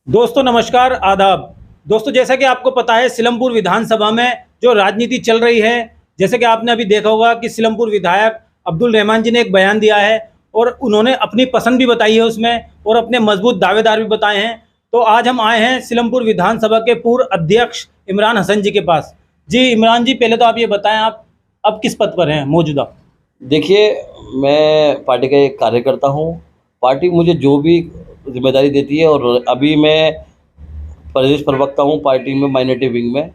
दोस्तों नमस्कार आदाब। दोस्तों जैसा कि आपको पता है सिलमपुर विधानसभा में जो राजनीति चल रही है, जैसे कि आपने अभी देखा होगा कि सिलमपुर विधायक अब्दुल रहमान जी ने एक बयान दिया है और उन्होंने अपनी पसंद भी बताई है उसमें और अपने मजबूत दावेदार भी बताए हैं। तो आज हम आए हैं सिलमपुर विधानसभा के पूर्व अध्यक्ष इमरान हसन जी के पास। जी इमरान जी, पहले तो आप ये बताएं, आप अब किस पद पर हैं मौजूदा? देखिए, मैं पार्टी का एक कार्यकर्ता हूँ। पार्टी मुझे जो भी ज़िम्मेदारी देती है, और अभी मैं प्रदेश प्रवक्ता हूँ पार्टी में, माइनॉरिटी विंग में,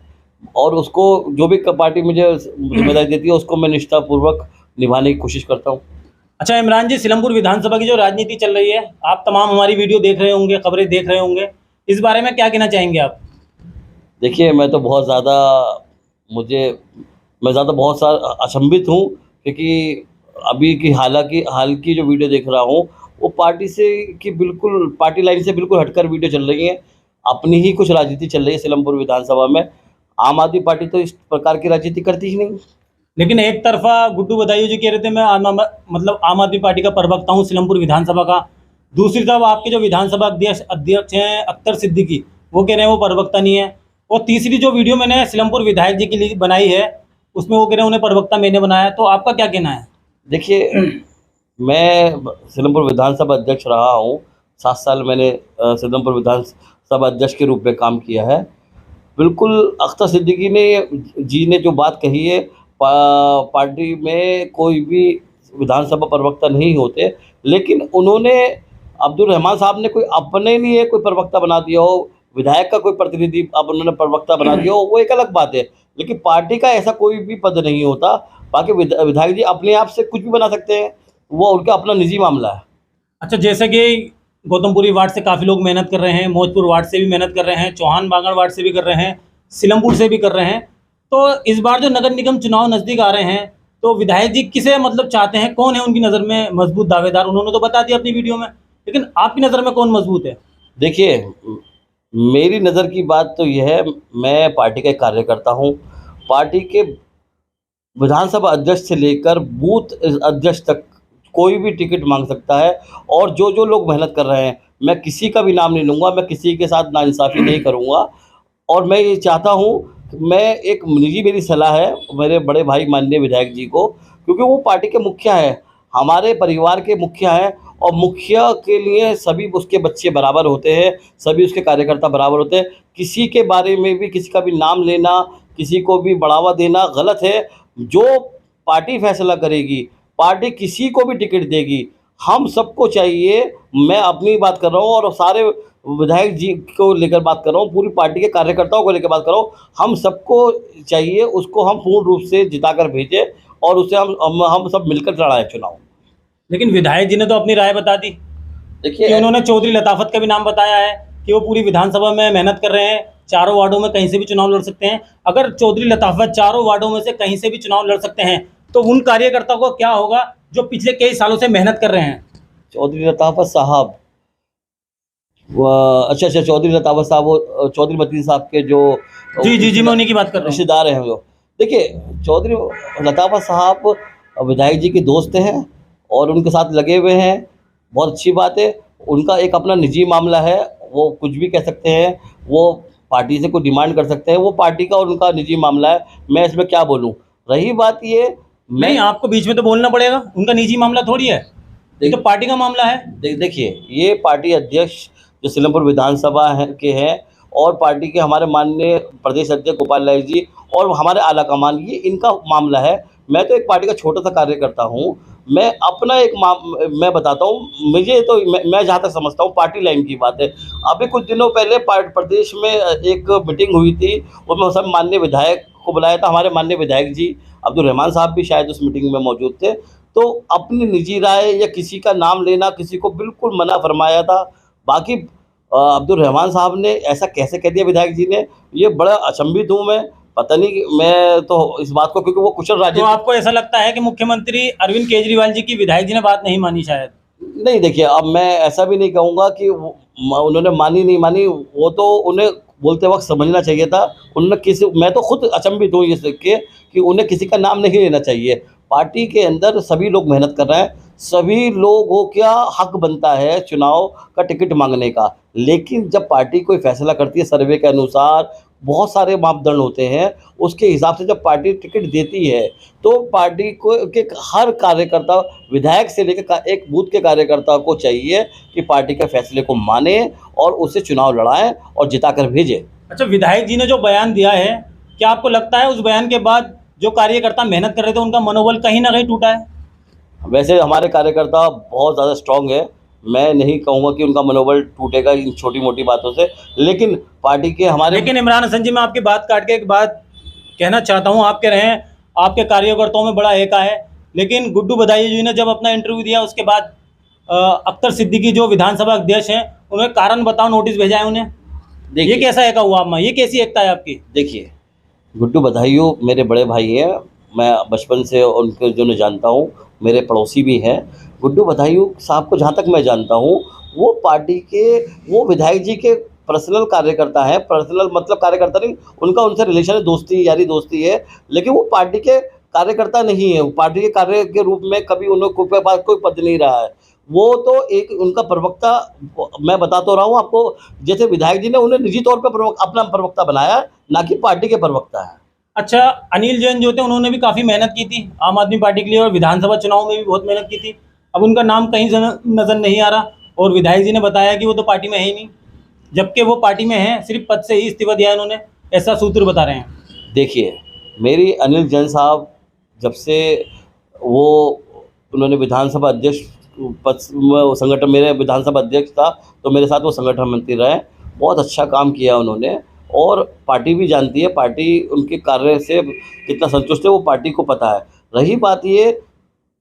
और उसको जो भी पार्टी मुझे ज़िम्मेदारी देती है उसको मैं निष्ठापूर्वक निभाने की कोशिश करता हूँ। अच्छा इमरान जी, सिलमपुर विधानसभा की जो राजनीति चल रही है, आप तमाम हमारी वीडियो देख रहे होंगे, खबरें देख रहे होंगे, इस बारे में क्या कहना चाहेंगे आप? देखिए, मैं तो बहुत ज़्यादा बहुत सा अचंभित हूँ, क्योंकि अभी की हाल की जो वीडियो देख रहा हूँ, वो बिल्कुल पार्टी लाइन से बिल्कुल हटकर वीडियो चल रही है। अपनी ही कुछ राजनीति चल रही है सिलमपुर विधानसभा में। आम आदमी पार्टी तो इस प्रकार की राजनीति करती ही नहीं। लेकिन एक तरफा गुड्डू बदायूं जी कह रहे थे मैं आम आदमी पार्टी का प्रवक्ता हूँ सिलमपुर विधानसभा का। दूसरी तरफ आपके जो विधानसभा अध्यक्ष हैं अख्तर सिद्दीकी, वो कह रहे हैं वो प्रवक्ता नहीं है। और तीसरी जो वीडियो मैंने सिलमपुर विधायक जी के लिए बनाई है, उसमें वो कह रहे हैं उन्हें प्रवक्ता मैंने बनाया। तो आपका क्या कहना है? देखिए, मैं सिलमपुर विधानसभा अध्यक्ष रहा हूँ। 7 साल मैंने सिलमपुर विधानसभा अध्यक्ष के रूप में काम किया है। बिल्कुल अख्तर सिद्दीकी ने जो बात कही है, पार्टी में कोई भी विधानसभा प्रवक्ता नहीं होते, लेकिन उन्होंने अब्दुल रहमान साहब ने कोई अपने लिए कोई प्रवक्ता बना दिया हो, विधायक का कोई प्रतिनिधि अब उन्होंने प्रवक्ता बना दिया हो, वो एक अलग बात है। लेकिन पार्टी का ऐसा कोई भी पद नहीं होता। बाकी विधायक जी अपने आप से कुछ भी बना सकते हैं, वो उनका अपना निजी मामला है। अच्छा, जैसे कि गौतमपुरी वार्ड से काफ़ी लोग मेहनत कर रहे हैं, मौजपुर वार्ड से भी मेहनत कर रहे हैं, चौहान बागड़ वार्ड से भी कर रहे हैं, सिलमपुर से भी कर रहे हैं। तो इस बार जो नगर निगम चुनाव नज़दीक आ रहे हैं, तो विधायक जी किसे चाहते हैं, कौन है उनकी नज़र में मजबूत दावेदार? उन्होंने तो बता दिया अपनी वीडियो में, लेकिन आपकी नज़र में कौन मजबूत है? देखिए, मेरी नज़र की बात तो यह है, मैं पार्टी का एक कार्यकर्ता हूँ। पार्टी के विधानसभा अध्यक्ष से लेकर बूथ अध्यक्ष तक कोई भी टिकट मांग सकता है, और जो लोग मेहनत कर रहे हैं, मैं किसी का भी नाम नहीं लूँगा, मैं किसी के साथ नाइंसाफ़ी नहीं करूँगा। और मैं ये चाहता हूँ, मेरी सलाह है मेरे बड़े भाई माननीय विधायक जी को, क्योंकि वो पार्टी के मुखिया हैं, हमारे परिवार के मुखिया हैं, और मुखिया के लिए सभी उसके बच्चे बराबर होते हैं, सभी उसके कार्यकर्ता बराबर होते हैं। किसी के बारे में भी किसी का भी नाम लेना, किसी को भी बढ़ावा देना गलत है। जो पार्टी फैसला करेगी, पार्टी किसी को भी टिकट देगी, हम सबको चाहिए। मैं अपनी बात कर रहा हूँ और सारे विधायक जी को लेकर बात कर रहा हूँ, पूरी पार्टी के कार्यकर्ताओं को लेकर बात कर रहा हूँ। हम सबको चाहिए, उसको हम पूर्ण रूप से जिताकर भेजें, और उसे हम सब मिलकर लड़ाएं चुनाव। लेकिन विधायक जी ने तो अपनी राय बता दी। देखिए, उन्होंने चौधरी लताफत का भी नाम बताया है कि वो पूरी विधानसभा में मेहनत कर रहे हैं, चारों वार्डों में कहीं से भी चुनाव लड़ सकते हैं। अगर चौधरी लताफत चारों वार्डों में से कहीं से भी चुनाव लड़ सकते हैं, तो उन कार्यकर्ताओं को क्या होगा जो पिछले कई सालों से मेहनत कर रहे हैं? चौधरी लताफत साहब, अच्छा, चौधरी लताफत साहब, वो चौधरी मतीन साहब के जो जी मैं उन्हीं की बात कर रहा हूँ। रिश्तेदार हैं वो। देखिए, चौधरी लताफत साहब विधायक जी के दोस्त हैं और उनके साथ लगे हुए हैं, बहुत अच्छी बात है। उनका एक अपना निजी मामला है, वो कुछ भी कह सकते हैं, वो पार्टी से कोई डिमांड कर सकते हैं, वो पार्टी का और उनका निजी मामला है, मैं इसमें क्या बोलूँ। रही बात ये, नहीं, आपको बीच में तो बोलना पड़ेगा, उनका निजी मामला थोड़ी है, ये तो पार्टी का मामला है। देखिए, ये पार्टी अध्यक्ष जो सिलमपुर विधानसभा के हैं, और पार्टी के हमारे माननीय प्रदेश अध्यक्ष गोपाल लाल जी और हमारे आला कमान, ये इनका मामला है। मैं तो एक पार्टी का छोटा सा कार्यकर्ता हूँ। मैं अपना मैं बताता हूँ, मैं जहाँ तक समझता हूँ, पार्टी लाइन की बात है। अभी कुछ दिनों पहले प्रदेश में एक मीटिंग हुई थी, उसमें सब माननीय विधायक को बुलाया था। हमारे माननीय विधायक जी अब्दुल रहमान साहब भी शायद उस मीटिंग में मौजूद थे। तो अपनी निजी राय या किसी का नाम लेना, किसी को बिल्कुल मना फरमाया था। बाकी अब्दुल रहमान साहब ने ऐसा कैसे कह दिया विधायक जी ने, ये बड़ा अचंभित हूँ मैं। पता नहीं, मैं तो इस बात को, क्योंकि वो कुशल राजनीति। तो आपको ऐसा लगता है कि मुख्यमंत्री अरविंद केजरीवाल जी की विधायक जी ने बात नहीं मानी शायद? नहीं, देखिए, अब मैं ऐसा भी नहीं कहूँगा कि उन्होंने मानी नहीं मानी, वो तो उन्हें बोलते वक्त समझना चाहिए था। मैं तो खुद अचंभित हूँ ये देख के कि उन्हें किसी का नाम नहीं लेना चाहिए। पार्टी के अंदर सभी लोग मेहनत कर रहे हैं, सभी लोगों का हक बनता है चुनाव का टिकट मांगने का, लेकिन जब पार्टी कोई फैसला करती है सर्वे के अनुसार, बहुत सारे मापदंड होते हैं, उसके हिसाब से जब पार्टी टिकट देती है तो पार्टी को के हर कार्यकर्ता, विधायक से लेकर एक बूथ के कार्यकर्ता को चाहिए कि पार्टी के फैसले को माने और उससे चुनाव लड़ाएं और जिता कर भेजें। अच्छा, विधायक जी ने जो बयान दिया है, क्या आपको लगता है उस बयान के बाद जो कार्यकर्ता मेहनत कर रहे थे उनका मनोबल कहीं ना कहीं टूटा है? वैसे हमारे कार्यकर्ता बहुत ज़्यादा स्ट्रांग है, मैं नहीं कहूँगा कि उनका मनोबल टूटेगा इन छोटी मोटी बातों से, लेकिन पार्टी के हमारे लेकिन इमरान हसन जी, मैं आपकी बात काट के एक बात कहना चाहता हूँ। आप कह रहे हैं आपके कार्यकर्ताओं में बड़ा एका है, लेकिन गुड्डू बदायूं जी ने जब अपना इंटरव्यू दिया उसके बाद अख्तर सिद्दीकी जो विधानसभा अध्यक्ष हैं, उन्हें कारण बताओ नोटिस भेजा है उन्हें। ये देखिए कैसा एका हुआ आप में? ये कैसी एकता है आपकी? देखिए गुड्डू बदायूं मेरे बड़े भाई हैं, मैं बचपन से उनके जो मैं जानता हूँ, मेरे पड़ोसी भी हैं। गुड्डू बदायूं साहब को जहाँ तक मैं जानता हूँ, वो पार्टी के, वो विधायक जी के पर्सनल कार्यकर्ता हैं, पर्सनल मतलब कार्यकर्ता नहीं, उनका उनसे रिलेशन है, दोस्ती यारी दोस्ती है, लेकिन वो पार्टी के कार्यकर्ता नहीं है। पार्टी के कार्य के रूप में कभी उन्होंने के पास कोई पद नहीं रहा है। वो तो एक उनका प्रवक्ता, मैं बता तो रहा हूँ आपको, जैसे विधायक जी ने उन्हें निजी तौर पर अपना प्रवक्ता बनाया, ना कि पार्टी के प्रवक्ता है। अच्छा, अनिल जैन जो थे उन्होंने भी काफ़ी मेहनत की थी आम आदमी पार्टी के लिए और विधानसभा चुनाव में भी बहुत मेहनत की थी। अब उनका नाम कहीं नज़र नहीं आ रहा और विधायक जी ने बताया कि वो तो पार्टी में है ही नहीं, जबकि वो पार्टी में है, सिर्फ पद से ही इस्तीफा दिया है उन्होंने, ऐसा सूत्र बता रहे हैं। देखिए, मेरी अनिल जैन साहब जब से वो उन्होंने विधानसभा अध्यक्ष पद में संगठन, मेरे विधानसभा अध्यक्ष था तो मेरे साथ वो संगठन मंत्री रहे, बहुत अच्छा काम किया उन्होंने और पार्टी भी जानती है, पार्टी उनके कार्य से कितना संतुष्ट है वो पार्टी को पता है। रही बात ये,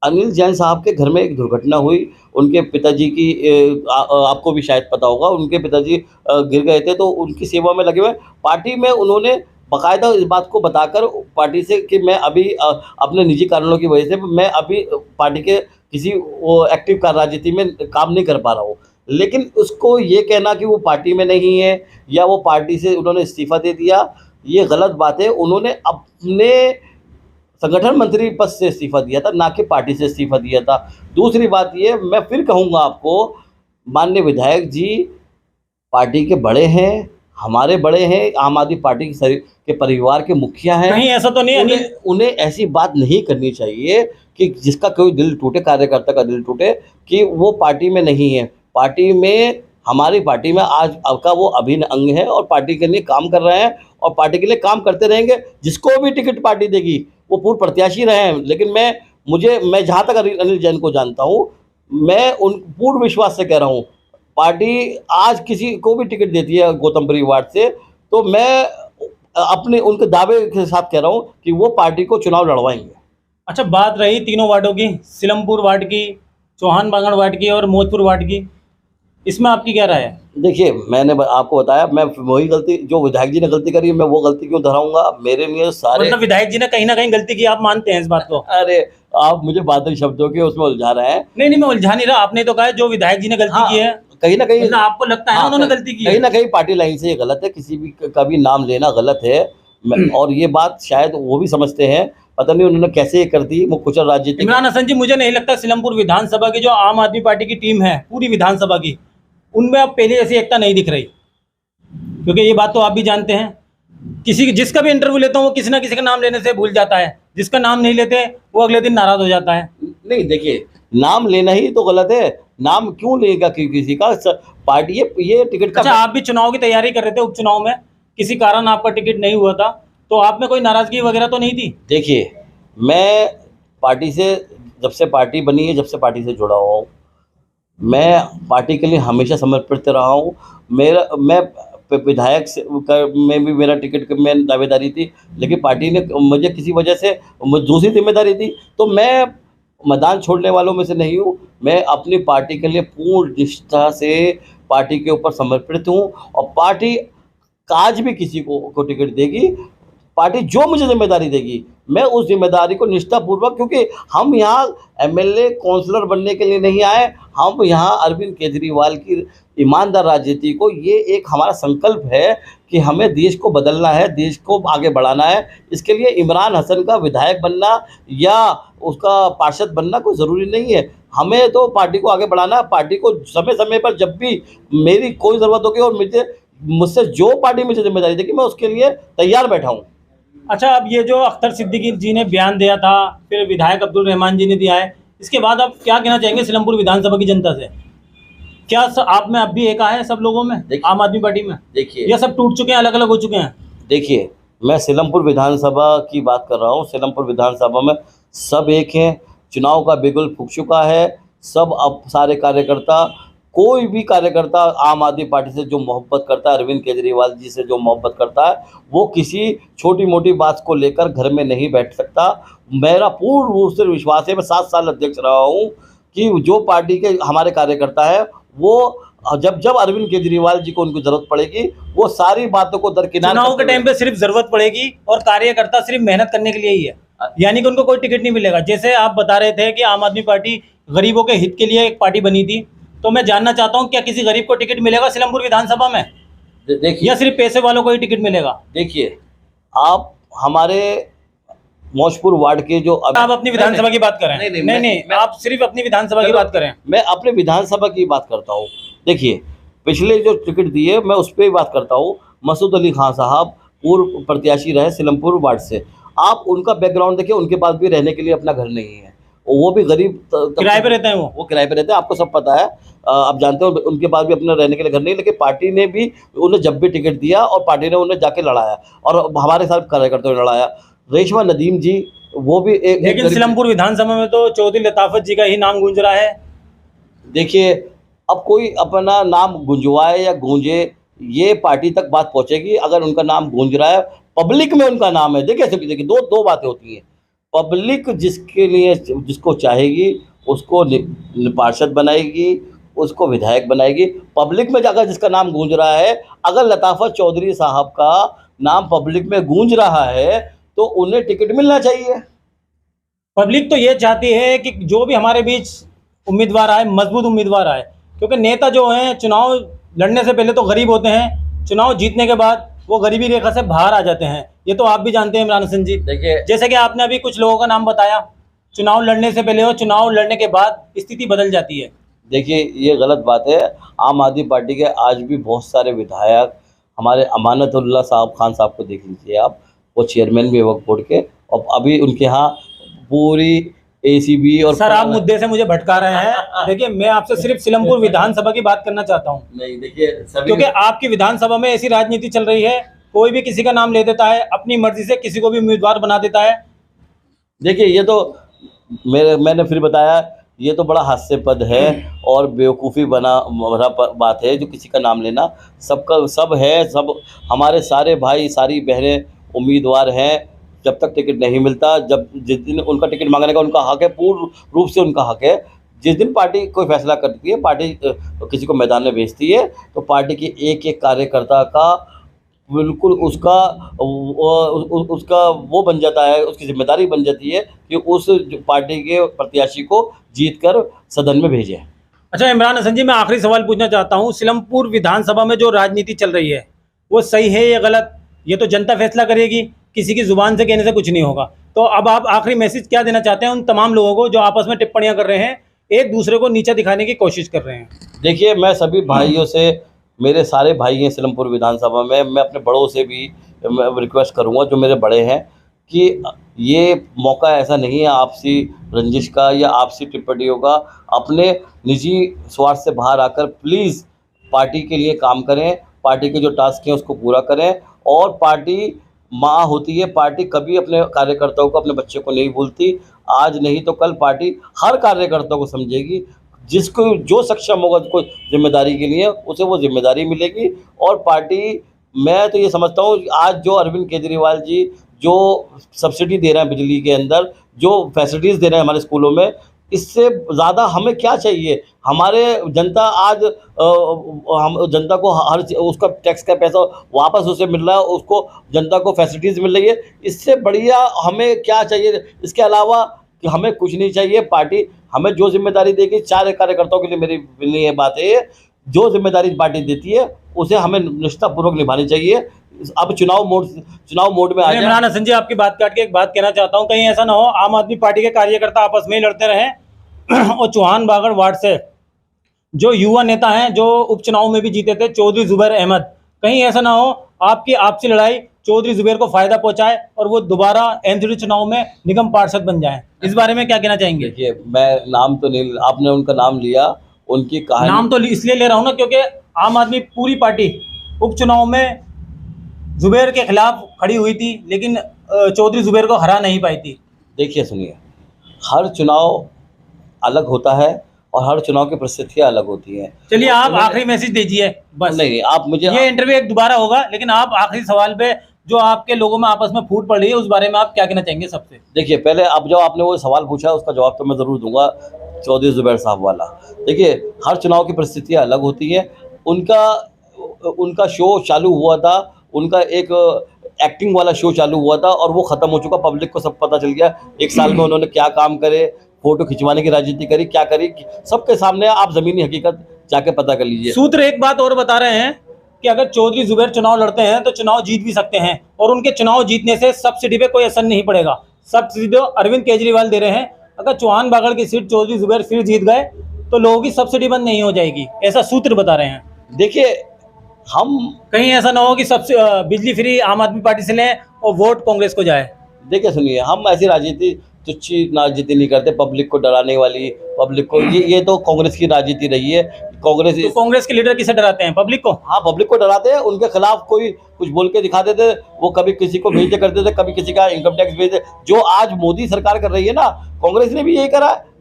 अनिल जैन साहब के घर में एक दुर्घटना हुई, उनके पिताजी की आपको भी शायद पता होगा, उनके पिताजी गिर गए थे तो उनकी सेवा में लगे हुए पार्टी में उन्होंने बाकायदा इस बात को बताकर पार्टी से कि मैं अभी अपने निजी कारणों की वजह से मैं अभी पार्टी के किसी वो एक्टिव राजनीति में काम नहीं कर पा रहा हूँ। लेकिन उसको ये कहना कि वो पार्टी में नहीं है या वो पार्टी से उन्होंने इस्तीफा दे दिया, ये गलत बात है। उन्होंने अपने संगठन मंत्री पद से इस्तीफा दिया था, ना कि पार्टी से इस्तीफा दिया था। दूसरी बात ये, मैं फिर कहूँगा आपको, माननीय विधायक जी पार्टी के बड़े हैं, हमारे बड़े हैं, आम आदमी पार्टी के परिवार के मुखिया हैं। कहीं ऐसा तो नहीं उन्हें ऐसी बात नहीं करनी चाहिए कि जिसका कोई दिल टूटे, कार्यकर्ता का दिल टूटे कि वो पार्टी में नहीं है। पार्टी में, हमारी पार्टी में आज आपका वो अभिन्न अंग है और पार्टी के लिए काम कर रहे हैं और पार्टी के लिए काम करते रहेंगे। जिसको भी टिकट पार्टी देगी वो पूर्व प्रत्याशी रहे हैं, लेकिन मैं जहाँ तक अनिल जैन को जानता हूँ, मैं उन पूर्ण विश्वास से कह रहा हूँ, पार्टी आज किसी को भी टिकट देती है गौतमपुरी वार्ड से, तो मैं अपने उनके दावे के साथ कह रहा हूँ कि वो पार्टी को चुनाव लड़वाएंगे। अच्छा, बात रही तीनों वार्डों की, सिलमपुर वार्ड की, चौहान बांगड़ वार्ड की और मौजपुर वार्ड की, इसमें आपकी क्या राय है? देखिए, मैंने आपको बताया, मैं वही गलती जो विधायक जी ने गलती करी मैं वो गलती क्यों दोहराऊंगा। मेरे लिए सारे, मतलब विधायक जी ने कहीं ना कहीं गलती की, आप मानते हैं इस बात को? अरे आप मुझे बादल शब्दों के उसमें उलझा रहे हैं। नहीं, मैं उलझा नहीं रहा, आपने तो कहा है जो विधायक जी ने गलती की है, कहीं ना कहीं आपको लगता है उन्होंने गलती की है। कहीं ना कहीं पार्टी लाइन से ये गलत है, किसी भी का भी नाम लेना गलत है। और ये बात शायद वो भी समझते हैं, पता नहीं उन्होंने कैसे ये कर दी, वो कुछ राजनीति। इमरान हसन जी, मुझे नहीं लगता सिलमपुर विधानसभा की जो आम आदमी पार्टी की टीम है पूरी विधानसभा की, उनमें अब पहले जैसी एकता नहीं दिख रही, क्योंकि ये बात तो आप भी जानते हैं, जिसका भी इंटरव्यू लेता हूँ वो किसी ना किसी का नाम लेने से भूल जाता है, जिसका नाम नहीं लेते वो अगले दिन नाराज हो जाता है। नहीं, देखिए, नाम लेना ही तो गलत है, नाम क्यों लेगा किसी का? पार्टी ये टिकट का। अच्छा, आप भी चुनाव की तैयारी कर रहे थे, उपचुनाव में किसी कारण आपका टिकट नहीं हुआ था, तो आप में कोई नाराजगी वगैरह तो नहीं थी? देखिए, मैं पार्टी से, जब से पार्टी बनी है, जब से पार्टी से जुड़ा हुआ हूँ, मैं पार्टी के लिए हमेशा समर्पित रहा हूँ। मैं विधायक से में भी मेरा टिकट में दावेदारी थी, लेकिन पार्टी ने मुझे किसी वजह से दूसरी जिम्मेदारी दी, तो मैं मैदान छोड़ने वालों में से नहीं हूँ। मैं अपनी पार्टी के लिए पूर्ण निष्ठा से पार्टी के ऊपर समर्पित हूँ और पार्टी आज भी किसी को टिकट देगी, पार्टी जो मुझे जिम्मेदारी देगी मैं उस जिम्मेदारी को निष्ठापूर्वक, क्योंकि हम यहाँ एमएलए काउंसलर बनने के लिए नहीं आए, हम यहाँ अरविंद केजरीवाल की ईमानदार राजनीति को, ये एक हमारा संकल्प है कि हमें देश को बदलना है, देश को आगे बढ़ाना है। इसके लिए इमरान हसन का विधायक बनना या उसका पार्षद बनना कोई ज़रूरी नहीं है। हमें तो पार्टी को आगे बढ़ाना है। पार्टी को समय समय पर जब भी मेरी कोई ज़रूरत होगी और मुझसे जो पार्टी मुझे जिम्मेदारी देगी, मैं उसके लिए तैयार बैठा हूँ। अच्छा, अब ये जो अख्तर सिद्दीकी जी ने बयान दिया था, फिर विधायक अब्दुल रहमान जी ने दिया है, इसके बाद आप क्या कहना चाहेंगे सिलमपुर विधानसभा की जनता से? क्या आप में अब भी एक है सब लोगों में, आम आदमी पार्टी में? देखिए, ये सब टूट चुके हैं, अलग अलग हो चुके हैं? देखिए, मैं सिलमपुर विधानसभा की बात कर रहा हूँ। सिलमपुर विधानसभा में सब एक हैं। चुनाव का बिगुल फूंक चुका है। सब अब सारे कार्यकर्ता, कोई भी कार्यकर्ता आम आदमी पार्टी से जो मोहब्बत करता है, अरविंद केजरीवाल जी से जो मोहब्बत करता है, वो किसी छोटी मोटी बात को लेकर घर में नहीं बैठ सकता। मेरा पूर्ण रूप से विश्वास है, मैं 7 साल अध्यक्ष रहा हूँ, कि जो पार्टी के हमारे कार्यकर्ता है, वो जब अरविंद केजरीवाल जी को उनको जरूरत पड़ेगी, वो सारी बातों को दरकिनार चुनाव के टाइम पे सिर्फ जरूरत पड़ेगी और कार्यकर्ता सिर्फ मेहनत करने के लिए ही है, यानी कि उनको कोई टिकट नहीं मिलेगा। जैसे आप बता रहे थे कि आम आदमी पार्टी गरीबों के हित के लिए एक पार्टी बनी थी, तो मैं जानना चाहता हूँ क्या किसी गरीब को टिकट मिलेगा सिलमपुर विधानसभा में, देखिए, या सिर्फ पैसे वालों को ही टिकट मिलेगा? देखिए, आप हमारे मौजपुर वार्ड के जो आप अपनी विधानसभा की बात करें। नहीं, आप सिर्फ अपनी विधानसभा की बात करें। मैं अपने विधानसभा की बात करता हूँ। देखिए, पिछले जो टिकट दिए, मैं उस पर ही बात करता हूँ। मसूद अली खान साहब पूर्व प्रत्याशी रहे सिलमपुर वार्ड से। आप उनका बैकग्राउंड देखिए, उनके पास भी रहने के लिए अपना घर नहीं है, वो भी गरीब किराए पे रहते हैं। वो किराए पे रहते हैं, आपको सब पता है। आप जानते हो, उनके पास भी अपना रहने के लिए घर नहीं, लेकिन पार्टी ने भी उन्हें जब भी टिकट दिया और पार्टी ने उन्हें जाके लड़ाया और हमारे साथ कार्यकर्ताओं ने लड़ाया। रेशमा नदीम जी, वो भी लेकिन सिलमपुर विधानसभा में तो चौधरी लताफत जी का ही नाम गूंज रहा है। देखिए, अब कोई अपना नाम गुंजवाए या गूंजे, ये पार्टी तक बात पहुंचेगी। अगर उनका नाम गूंज रहा है, पब्लिक में उनका नाम है, देखिए दो बातें होती हैं। पब्लिक जिसके लिए, जिसको चाहेगी, उसको पार्षद बनाएगी, उसको विधायक बनाएगी। पब्लिक में जाकर जिसका नाम गूंज रहा है, अगर लताफत चौधरी साहब का नाम पब्लिक में गूंज रहा है, तो उन्हें टिकट मिलना चाहिए। पब्लिक तो ये चाहती है कि जो भी हमारे बीच उम्मीदवार आए, मजबूत उम्मीदवार आए, क्योंकि नेता जो हैं चुनाव लड़ने से पहले तो गरीब होते हैं, चुनाव जीतने के बाद वो गरीबी रेखा से बाहर आ जाते हैं। ये तो आप भी जानते हैं इमरान हसन जी। देखिए, जैसे कि आपने अभी कुछ लोगों का नाम बताया, चुनाव लड़ने से पहले और चुनाव लड़ने के बाद स्थिति बदल जाती है। देखिए, ये गलत बात है। आम आदमी पार्टी के आज भी बहुत सारे विधायक, हमारे अमानतुल्लाह साहब खान साहब को देख लीजिए आप, वो चेयरमैन भी वक्फ बोर्ड के, और अभी उनके यहाँ पूरी एसीबी और सर, आप मुद्दे से मुझे भटका रहे हैं। देखिए, मैं आपसे सिर्फ सिलमपुर विधानसभा की बात करना चाहता हूँ। नहीं, देखिए, क्योंकि आपकी विधानसभा में ऐसी राजनीति चल रही है, कोई भी किसी का नाम ले देता है, अपनी मर्जी से किसी को भी उम्मीदवार बना देता है। देखिए, ये तो मैंने फिर बताया, ये तो बड़ा हास्यास्पद है और बेवकूफ़ी बना बात है, जो किसी का नाम लेना। सबका सब है, सब हमारे सारे भाई सारी बहनें उम्मीदवार हैं। जब तक टिकट नहीं मिलता, जिस दिन उनका टिकट मांगने का उनका हक है, पूर्ण रूप से उनका हक है। जिस दिन पार्टी कोई फैसला करती है, पार्टी किसी को मैदान में भेजती है, तो पार्टी के एक एक कार्यकर्ता का बिल्कुल उसका वो बन जाता है, उसकी जिम्मेदारी बन जाती है कि उस पार्टी के प्रत्याशी को जीत कर सदन में भेजें। अच्छा इमरान हसन जी, मैं आखिरी सवाल पूछना चाहता हूँ। सिलमपुर विधानसभा में जो राजनीति चल रही है, वो सही है या गलत, ये तो जनता फैसला करेगी, किसी की जुबान से कहने से कुछ नहीं होगा। तो अब आप आखिरी मैसेज क्या देना चाहते हैं उन तमाम लोगों को जो आपस में टिप्पणियां कर रहे हैं, एक दूसरे को नीचा दिखाने की कोशिश कर रहे हैं? देखिए, मैं सभी भाइयों से, मेरे सारे भाई हैं सिलमपुर विधानसभा में, मैं अपने बड़ों से भी रिक्वेस्ट करूंगा, जो मेरे बड़े हैं, कि ये मौका ऐसा नहीं है आपसी रंजिश का या आपसी टिप्पणियों का। अपने निजी स्वार्थ से बाहर आकर प्लीज़ पार्टी के लिए काम करें, पार्टी के जो टास्क हैं उसको पूरा करें। और पार्टी माँ होती है, पार्टी कभी अपने कार्यकर्ताओं को, अपने बच्चे को नहीं भूलती। आज नहीं तो कल पार्टी हर कार्यकर्ता को समझेगी। जिसको जो सक्षम होगा कोई जिम्मेदारी के लिए, उसे वो जिम्मेदारी मिलेगी। और पार्टी, मैं तो ये समझता हूँ, आज जो अरविंद केजरीवाल जी जो सब्सिडी दे रहे हैं बिजली के अंदर, जो फैसिलिटीज़ दे रहे हैं हमारे स्कूलों में, इससे ज़्यादा हमें क्या चाहिए? हमारे जनता आज हम जनता को हर उसका टैक्स का पैसा वापस उसे मिल रहा है, उसको जनता को फैसिलिटीज़ मिल रही है। इससे बढ़िया हमें क्या चाहिए? इसके अलावा कि हमें कुछ नहीं चाहिए। पार्टी हमें जो जिम्मेदारी देगी, 4 कार्यकर्ताओं के लिए मेरी मिलनी है बात है, जो जिम्मेदारी पार्टी देती है उसे हमें निष्ठापूर्वक निभानी चाहिए। अब चुनाव मोड में आ जाए। इमरान हसन जी, आपकी बात काट के एक बात कहना चाहता हूँ, कहीं ऐसा ना हो आम आदमी पार्टी के कार्यकर्ता आपस में ही लड़ते रहें और चौहान बागड़ वार्ड से जो युवा नेता हैं जो उपचुनाव में भी जीते थे, चौधरी जुबैर अहमद, कहीं ऐसा ना हो आपकी आपसी लड़ाई चौधरी जुबैर को फायदा पहुंचाए और वो दोबारा एमसीडी चुनाव में निगम पार्षद बन जाएं। इस बारे में क्या कहना चाहेंगे? देखिए, मैं नाम तो नहीं, आपने उनका नाम लिया, उनकी कहानी नाम तो इसलिए ले रहा हूं ना क्योंकि आम आदमी पूरी पार्टी उपचुनाव में जुबैर के खिलाफ खड़ी हुई थी, लेकिन चौधरी जुबैर को हरा नहीं पाई थी। देखिए सुनिए, हर चुनाव अलग होता है और हर चुनाव की परिस्थितियां अलग होती हैं। चलिए आप आखिरी मैसेज दीजिए बस। नहीं, आप मुझे ये इंटरव्यू एक दोबारा होगा, लेकिन आप आखिरी सवाल पे जो आपके लोगों में आपस में फूट पड़ रही है उस बारे में आप क्या कहना चाहेंगे सबसे? देखिए, पहले अब जो आपने वो सवाल पूछा उसका जवाब तो मैं ज़रूर दूंगा, चौधरी जुबैर साहब वाला। देखिए, हर चुनाव की परिस्थितियां अलग होती हैं। उनका उनका शो चालू हुआ था, उनका एक एक्टिंग वाला शो चालू हुआ था और वो ख़त्म हो चुका, पब्लिक को सब पता चल गया। एक साल में उन्होंने क्या काम करे, फोटो खिंचवाने की राजनीति करी, क्या करी, सबके सामने आप ज़मीनी हकीकत जाके पता कर लीजिए। सूत्र एक बात और बता रहे हैं कि अगर चौधरी जुबैर चुनाव लड़ते हैं तो चुनाव जीत भी सकते हैं, और उनके चुनाव जीतने से सब्सिडी पे कोई असर नहीं पड़ेगा। सब्सिडी तो अरविंद केजरीवाल दे रहे हैं। अगर चौहान बागड़ की सीट चौधरी जुबैर फिर जीत गए तो लोगों की सब्सिडी बंद नहीं हो जाएगी, ऐसा सूत्र बता रहे हैं। देखिए, हम कहीं ऐसा ना हो कि सबसे बिजली फ्री आम आदमी पार्टी से लें और वोट कांग्रेस को जाए। देखिए सुनिए, हम ऐसी राजनीति तुच्छी राजनीति नहीं करते, पब्लिक को डराने वाली, पब्लिक को ये तो कांग्रेस की राजनीति रही है। कांग्रेस तो कांग्रेस के लीडर किसे डराते हैं? पब्लिक को। हाँ, पब्लिक को डराते हैं, उनके खिलाफ कोई कुछ बोल के दिखा देते, वो कभी किसी को भेज करते थे, कभी किसी का इनकम टैक्स भेज दे। जो आज मोदी सरकार कर रही है ना, कांग्रेस ने भी यही करा है।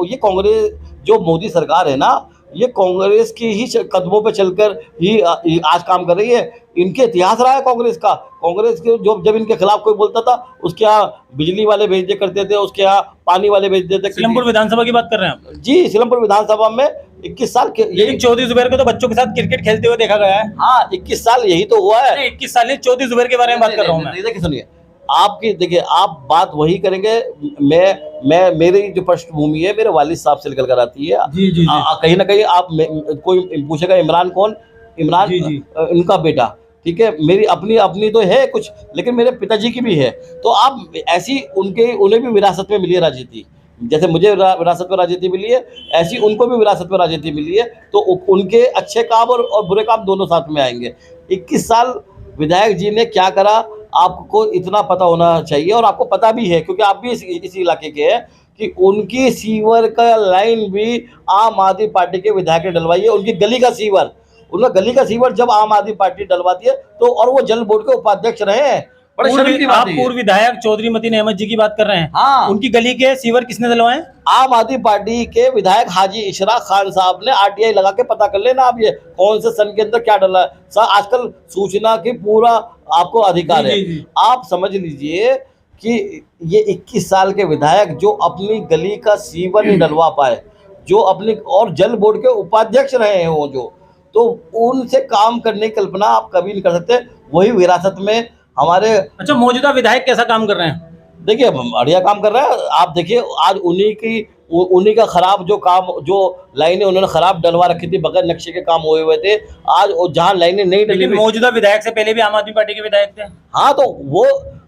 ये कांग्रेस जो मोदी सरकार है ना, ये कांग्रेस की ही कदमों पे चलकर ही आज काम कर रही है। इनके इतिहास रहा है कांग्रेस का। कांग्रेस के जब इनके खिलाफ कोई बोलता था, उसके यहाँ बिजली वाले भेज दे करते थे, उसके यहाँ पानी वाले भेज देते। सिलमपुर विधानसभा की बात कर रहे हैं आप? जी, सिलमपुर विधानसभा में 21 साल के, लेकिन चौधरी जुबैर को तो बच्चों के साथ क्रिकेट खेलते हुए देखा गया है। हाँ, 21 साल यही तो हुआ है। 21 साल चौधरी जुबैर के बारे में बात कर रहा हूँ मैं। देखिए सुनिए, आपकी देखिए, आप बात वही करेंगे। मेरी जो पृष्ठभूमि है मेरे वालिद साहब से निकल कर आती है। जी। कहीं ना कहीं आप कोई पूछेगा इमरान कौन? इमरान जी। उनका बेटा, ठीक है। मेरी अपनी तो है कुछ, लेकिन मेरे पिताजी की भी है। तो आप ऐसी उन्हें भी विरासत में मिली है राजनीति, जैसे मुझे विरासत में राजनीति मिली है, ऐसी उनको भी विरासत में राजनीति मिली है। तो उनके अच्छे काम और बुरे काम दोनों साथ में आएंगे। 21 साल विधायक जी ने क्या करा, आपको इतना पता होना चाहिए, और आपको पता भी है क्योंकि आप भी इसी इलाके के हैं, कि उनकी सीवर का लाइन भी आम आदमी पार्टी के विधायक ने डलवाई है। उनकी गली का सीवर जब आम आदमी पार्टी डलवाती है तो, और वो जल बोर्ड के उपाध्यक्ष रहे हैं। बड़े शर्म की बात आप है। पूर्व विधायक चौधरी मतीन अहमद जी की बात कर रहे हैं? हाँ, उनकी गली के सीवर किसने डलवाए? आम आदमी पार्टी के विधायक हाजी इशराक खान साहब ने। आरटीआई लगा के पता कर लेना आप, ये कौन से सन के अंदर क्या डला है। सर, आजकल सूचना की पूरा आपको अधिकार है। जी। आप समझ लीजिए कि ये 21 साल के विधायक जो अपनी गली का सीवर नहीं डलवा पाए, जो अपनी और जल बोर्ड के उपाध्यक्ष रहे हैं, वो जो, तो उनसे काम करने की कल्पना आप कभी नहीं कर सकते। वही विरासत में हमारे। अच्छा, मौजूदा विधायक कैसा काम कर रहे हैं? देखिए, बढ़िया काम कर रहा है। आप देखिए, आज उन्हीं का खराब जो लाइनें उन्होंने खराब डलवा रखी थी, बगैर नक्शे के काम हुए थे। आज जहाँ लाइनें नहीं डली, मौजूदा विधायक से पहले भी आम आदमी पार्टी के विधायक थे। हाँ, तो वो,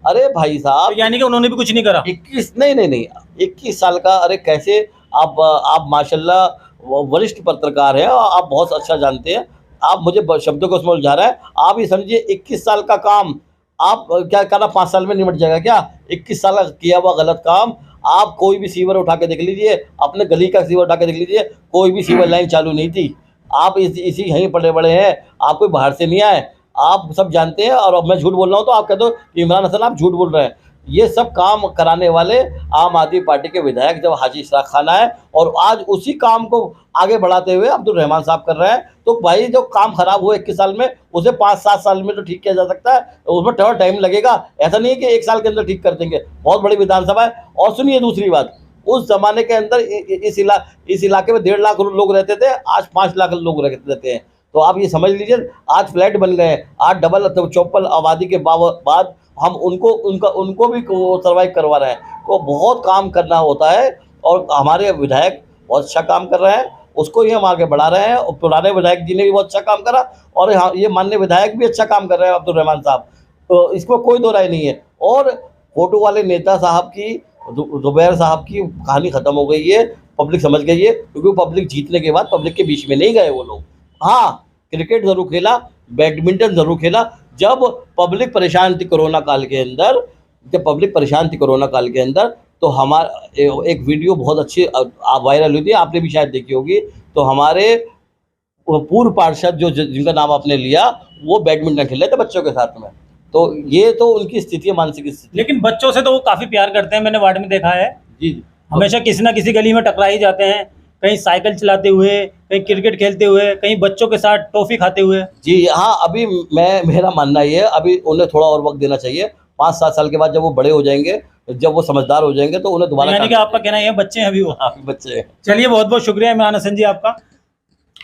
अरे भाई साहब, तो यानी कि उन्होंने भी कुछ नहीं करा। 21 साल का, अरे कैसे आप माशाल्लाह वरिष्ठ पत्रकार हैं, आप बहुत अच्छा जानते हैं। आप मुझे शब्दों को उसमें उलझा रहे हैं। आप ये समझिए, 21 साल का काम आप क्या करना 5 साल में निमट जाएगा क्या? 21 साल का किया हुआ गलत काम आप कोई भी सीवर उठा के देख लीजिए, अपने गली का सीवर उठा के देख लीजिए, कोई भी सीवर लाइन चालू नहीं थी। आप इसी यहीं पड़े बड़े हैं, आप कोई बाहर से नहीं आए, आप सब जानते हैं। और अब मैं झूठ बोल रहा हूँ तो आप कह दो कि इमरान हसन आप झूठ बोल रहे हैं। ये सब काम कराने वाले आम आदमी पार्टी के विधायक जब हाजी इशराक खान आए, और आज उसी काम को आगे बढ़ाते हुए अब्दुल रहमान साहब कर रहे हैं। तो भाई, जो काम खराब हुआ 21 साल में, उसे 5-7 साल में तो ठीक किया जा सकता है। उसमें थोड़ा टाइम लगेगा, ऐसा नहीं है कि 1 साल के अंदर ठीक कर देंगे। बहुत बड़ी विधानसभा है। और सुनिए दूसरी बात, उस जमाने के अंदर इस इलाके में 1.5 लाख लोग रहते थे, आज 5 लाख लोग रहते हैं। तो आप ये समझ लीजिए, आज फ्लैट बन गए, आज डबल चौपल आबादी के बाद हम उनको भी सर्वाइव करवा रहे हैं। तो बहुत काम करना होता है, और हमारे विधायक बहुत अच्छा काम कर रहे हैं, उसको ही हम आगे बढ़ा रहे हैं। और पुराने विधायक जी ने भी बहुत अच्छा काम करा, और ये माननीय विधायक भी अच्छा काम कर रहे हैं, अब्दुल रहमान साहब। तो इसमें कोई दो राय नहीं है। और फोटो वाले नेता साहब की जुबैर साहब की कहानी ख़त्म हो गई है, पब्लिक समझ गई है, क्योंकि पब्लिक जीतने के बाद पब्लिक के बीच में नहीं गए वो लोग। हाँ, क्रिकेट ज़रूर खेला, बैडमिंटन ज़रूर खेला। जब पब्लिक परेशान थी कोरोना काल के अंदर, तो हमारा एक वीडियो बहुत अच्छी वायरल हुई थी, आपने भी शायद देखी होगी। तो हमारे वो पूर्व पार्षद जिनका नाम आपने लिया, वो बैडमिंटन खेल रहे थे बच्चों के साथ में। तो ये तो उनकी स्थिति है, मानसिक स्थिति। लेकिन बच्चों से तो वो काफ़ी प्यार करते हैं, मैंने वार्ड में देखा है। जी हमेशा किसी ना किसी गली में टकरा ही जाते हैं, कहीं साइकिल चलाते हुए, कहीं क्रिकेट खेलते हुए, कहीं बच्चों के साथ टॉफ़ी खाते हुए। जी हाँ, अभी मेरा मानना ये है, अभी उन्हें थोड़ा और वक्त देना चाहिए। 5-7 साल के बाद जब वो बड़े हो जाएंगे, जब वो समझदार हो जाएंगे, तो उन्हें दोबारा यानी कि आपका कहना है बच्चे हैं अभी वो। हाँ, बच्चे हैं। चलिए, बहुत बहुत शुक्रिया इमरान हसन जी आपका।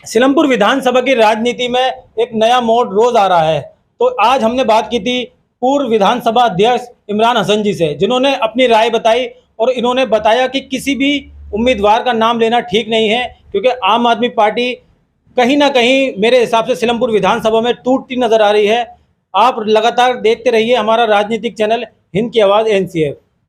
सिलमपुर विधानसभा की राजनीति में एक नया मोड़ रोज आ रहा है। तो आज हमने बात की थी पूर्व विधानसभा अध्यक्ष इमरान हसन जी से, जिन्होंने अपनी राय बताई और इन्होंने बताया कि किसी भी उम्मीदवार का नाम लेना ठीक नहीं है, क्योंकि आम आदमी पार्टी कहीं ना कहीं मेरे हिसाब से सिलमपुर विधानसभा में टूटती नजर आ रही है। आप लगातार देखते रहिए हमारा राजनीतिक चैनल हिंद की आवाज़ NCF।